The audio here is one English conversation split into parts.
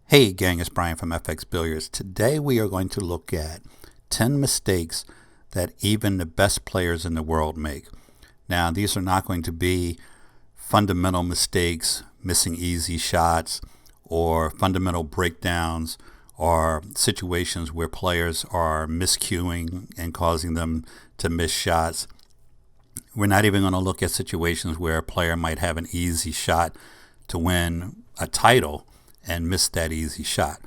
Hey gang, it's Brian from FXBilliards. Today we are going to look at 10 mistakes that even the best players in the world make. Now these are not going to be fundamental mistakes, missing easy shots, or fundamental breakdowns, or situations where players are miscuing and causing them to miss shots. We're not even going to look at situations where a player might have an easy shot to win a title and miss that easy shot.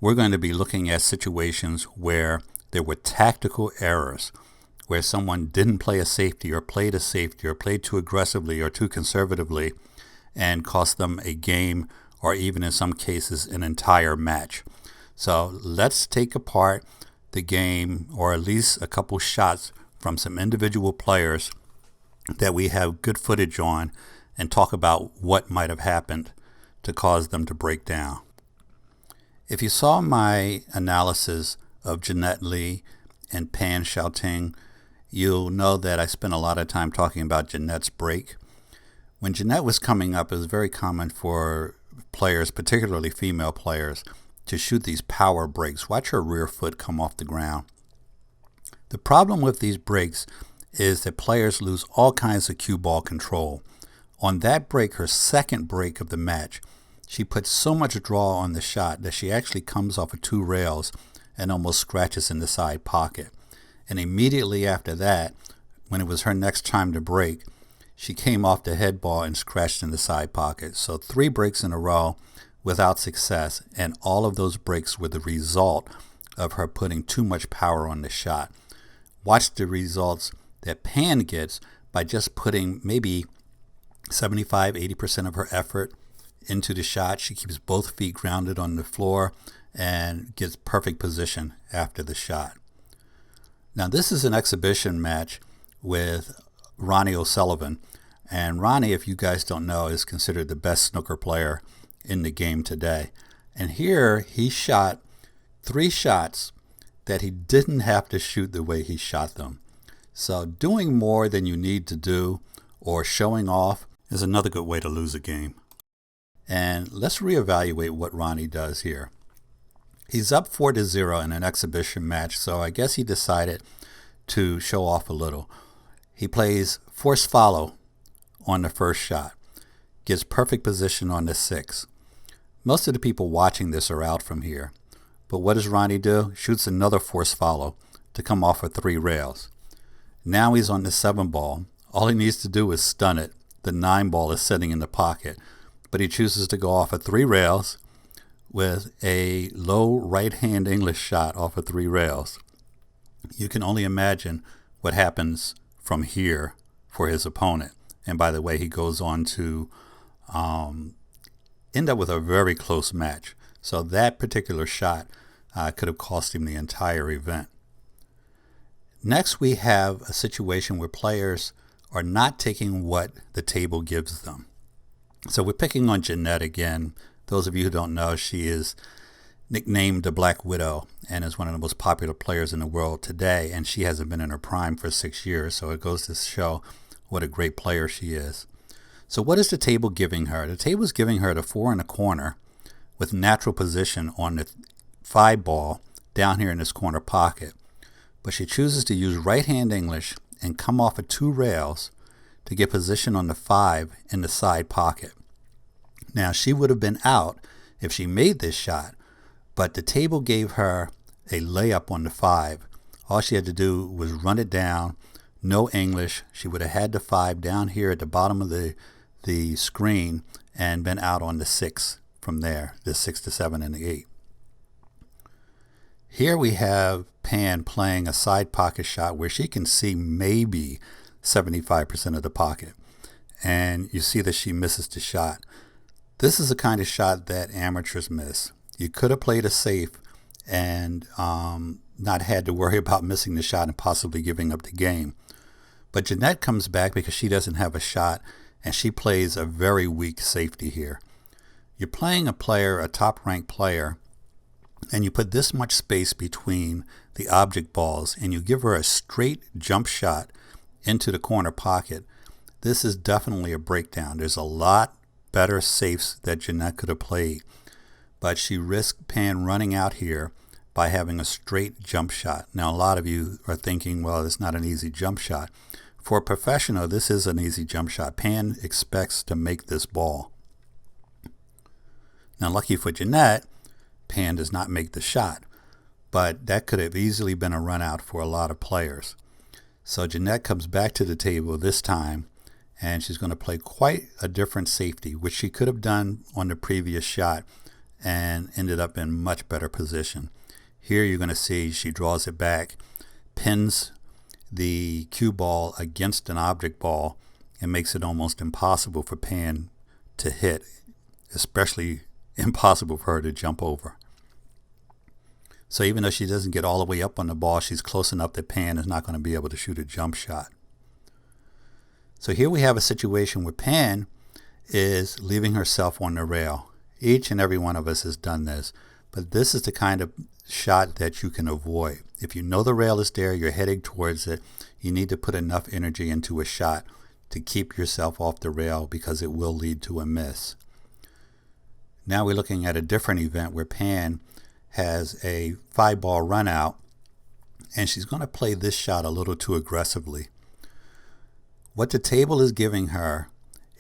We're going to be looking at situations where there were tactical errors, where someone didn't play a safety or played a safety or played too aggressively or too conservatively and cost them a game or even in some cases an entire match. So let's take apart the game, or at least a couple shots from some individual players that we have good footage on, and talk about what might have happened to cause them to break down. If you saw my analysis of Jeanette Lee and Pan Xiaoting, you'll know that I spent a lot of time talking about Jeanette's break. When Jeanette was coming up, it was very common for players, particularly female players, to shoot these power breaks. Watch her rear foot come off the ground. The problem with these breaks is that players lose all kinds of cue ball control. On that break, her second break of the match, she puts so much draw on the shot that she actually comes off of two rails and almost scratches in the side pocket. And immediately after that, when it was her next time to break, she came off the head ball and scratched in the side pocket. So 3 breaks in a row without success, and all of those breaks were the result of her putting too much power on the shot. Watch the results that Pan gets by just putting maybe 75-80% of her effort into the shot. She keeps both feet grounded on the floor and gets perfect position after the shot. Now this is an exhibition match with Ronnie O'Sullivan, and Ronnie, if you guys don't know, is considered the best snooker player in the game today. And here he shot 3 shots that he didn't have to shoot the way he shot them. So doing more than you need to do or showing off is another good way to lose a game. And let's reevaluate what Ronnie does here. He's up 4-0 in an exhibition match, so I guess he decided to show off a little. He plays force follow on the first shot, gets perfect position on the 6. Most of the people watching this are out from here. But what does Ronnie do? Shoots another force follow to come off of 3 rails. Now he's on the 7 ball. All he needs to do is stun it. The 9 ball is sitting in the pocket. But he chooses to go off of 3 rails with a low right-hand English shot off of 3 rails. You can only imagine what happens from here for his opponent. And by the way, he goes on to end up with a very close match. So that particular shot could have cost him the entire event. Next, we have a situation where players are not taking what the table gives them. So we're picking on Jeanette again. Those of you who don't know, she is nicknamed the Black Widow and is one of the most popular players in the world today. And she hasn't been in her prime for 6 years. So it goes to show what a great player she is. So what is the table giving her? The table is giving her the 4 in the corner with natural position on the 5 ball down here in this corner pocket. But she chooses to use right-hand English and come off of 2 rails to get position on the 5 in the side pocket. Now she would have been out if she made this shot, but the table gave her a layup on the 5. All she had to do was run it down, no English. She would have had the 5 down here at the bottom of the screen and been out on the 6 from there, the 6 to 7 and the 8. Here we have Pan playing a side pocket shot where she can see maybe 75% of the pocket. And you see that she misses the shot. This is the kind of shot that amateurs miss. You could have played a safe and not had to worry about missing the shot and possibly giving up the game. But Jeanette comes back because she doesn't have a shot, and she plays a very weak safety here. You're playing a player, a top-ranked player, and you put this much space between the object balls, and you give her a straight jump shot into the corner pocket. This is definitely a breakdown. There's a lot better safes that Jeanette could have played. but she risked Pan running out here by having a straight jump shot. Now, a lot of you are thinking, well, it's not an easy jump shot. For a professional, this is an easy jump shot. Pan expects to make this ball. Now, lucky for Jeanette, Pan does not make the shot, but that could have easily been a run out for a lot of players. So Jeanette comes back to the table this time, and she's going to play quite a different safety, which she could have done on the previous shot and ended up in much better position. Here you're going to see she draws it back, pins the cue ball against an object ball, and makes it almost impossible for Pan to hit, especially impossible for her to jump over. So even though she doesn't get all the way up on the ball, she's close enough that Pan is not going to be able to shoot a jump shot. So here we have a situation where Pan is leaving herself on the rail. Each and every one of us has done this, but this is the kind of shot that you can avoid. If you know the rail is there, you're heading towards it, you need to put enough energy into a shot to keep yourself off the rail, because it will lead to a miss. Now we're looking at a different event where Pan has a 5-ball run out, and she's going to play this shot a little too aggressively. What the table is giving her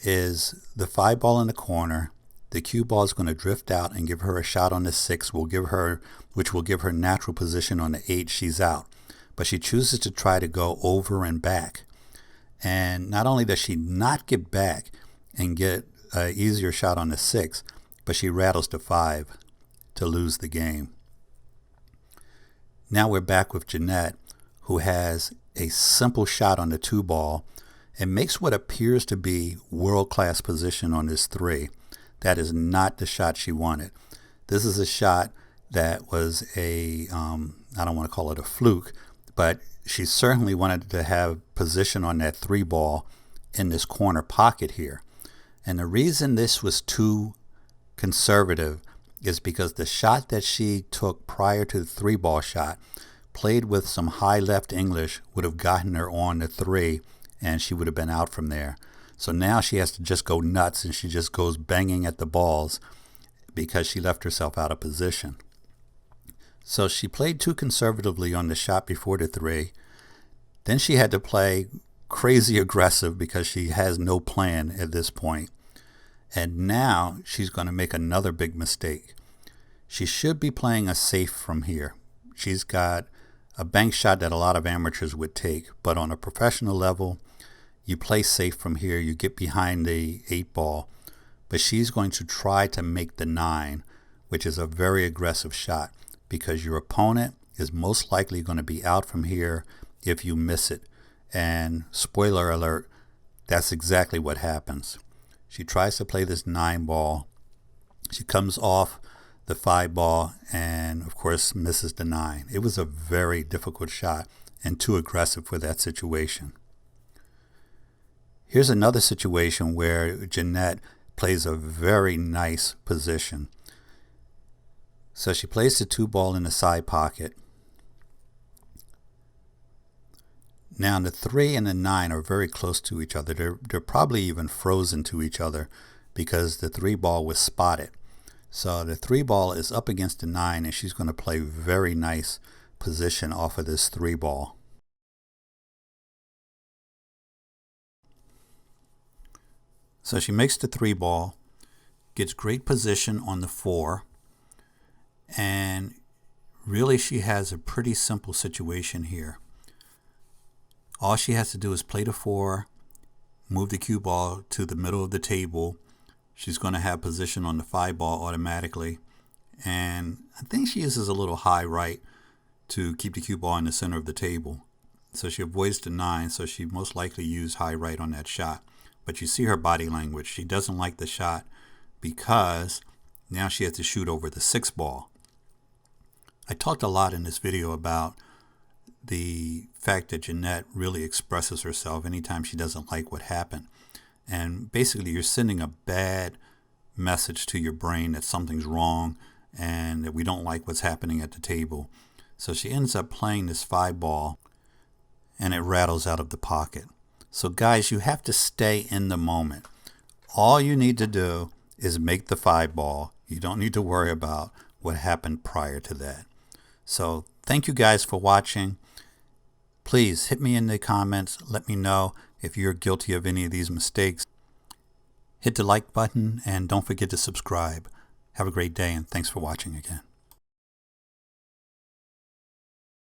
is the 5-ball in the corner. The cue ball is going to drift out and give her a shot on the 6, which will give her natural position on the 8. She's out. But she chooses to try to go over and back. And not only does she not get back and get an easier shot on the 6, but she rattles the 5 to lose the game. Now we're back with Jeanette, who has a simple shot on the 2-ball and makes what appears to be world-class position on this 3. That is not the shot she wanted. This is a shot that was I don't want to call it a fluke, but she certainly wanted to have position on that 3-ball in this corner pocket here. And the reason this was too conservative is because the shot that she took prior to the 3-ball shot, played with some high left English, would have gotten her on the 3, and she would have been out from there. So now she has to just go nuts, and she just goes banging at the balls because she left herself out of position. So she played too conservatively on the shot before the 3. Then she had to play crazy aggressive because she has no plan at this point. And now she's going to make another big mistake. She should be playing a safe from here. She's got a bank shot that a lot of amateurs would take, but on a professional level, you play safe from here, you get behind the 8-ball, but she's going to try to make the 9, which is a very aggressive shot, because your opponent is most likely going to be out from here if you miss it. And spoiler alert, that's exactly what happens. She tries to play this 9-ball. She comes off the 5-ball and, of course, misses the 9. It was a very difficult shot and too aggressive for that situation. Here's another situation where Jeanette plays a very nice position. So she plays the 2-ball in the side pocket. Now the 3 and the 9 are very close to each other. They're probably even frozen to each other because the 3-ball was spotted. So the 3-ball is up against the 9, and she's going to play very nice position off of this 3-ball. So she makes the 3-ball, gets great position on the 4, and really she has a pretty simple situation here. All she has to do is play the 4, move the cue ball to the middle of the table. She's going to have position on the 5-ball automatically. And I think she uses a little high right to keep the cue ball in the center of the table. So she avoids the 9, so she most likely used high right on that shot. But you see her body language. She doesn't like the shot because now she has to shoot over the 6-ball. I talked a lot in this video about the fact that Jeanette really expresses herself anytime she doesn't like what happened. And basically you're sending a bad message to your brain that something's wrong and that we don't like what's happening at the table. So she ends up playing this 5-ball and it rattles out of the pocket. So guys, you have to stay in the moment. All you need to do is make the 5-ball. You don't need to worry about what happened prior to that. So thank you guys for watching. Please hit me in the comments. Let me know if you're guilty of any of these mistakes. Hit the like button and don't forget to subscribe. Have a great day and thanks for watching again.